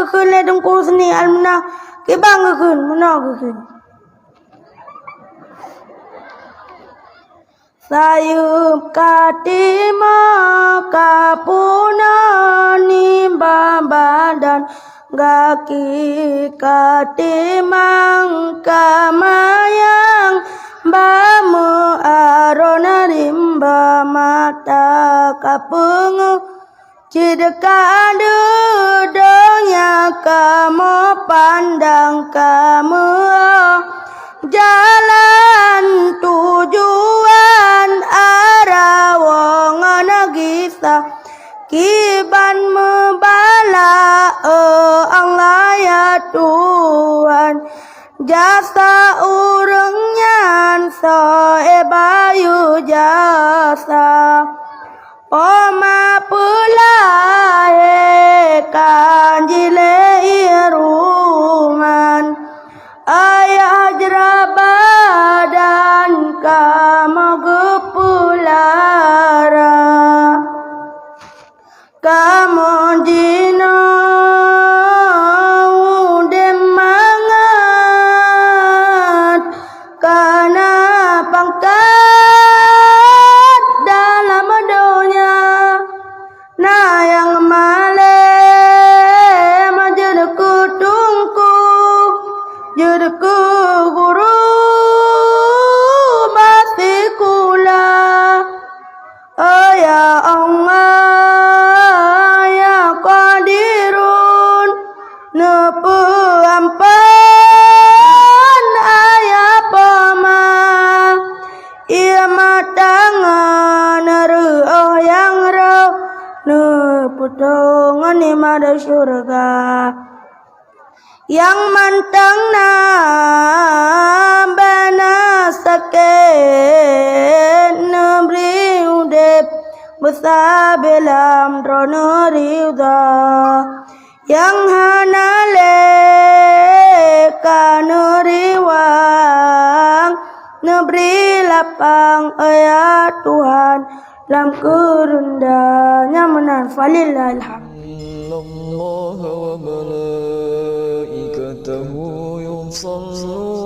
keun le dengku seni almunah kibang keun munah keun sayup katima kapuna nimba badan gaki katimang kamayang bamu arona rimba mata kapungu cidekadu donya kamu pandang kamu jalan tujuan arah wongan gisa kiban membala Allah ya Tuhan jasa urangnya soe bayu jasa oma pula kanjile iruman ayah jerabadan kamu gepulara kamu jino demangat karena pangkat dalam dunia nah yang male majedeku tungku jedeku guru basikula oh ya Allah ya qadirun nepu ampan ayah pama ia matangan oh yang roh nepu tongan imada syurga yang mantang na bana sakit nebri udep besabelam drono riuda yang hanale kanuriwang nebri lapang ya Tuhan lam kurundanya menan falillahilhamd الله وملائكته يصلون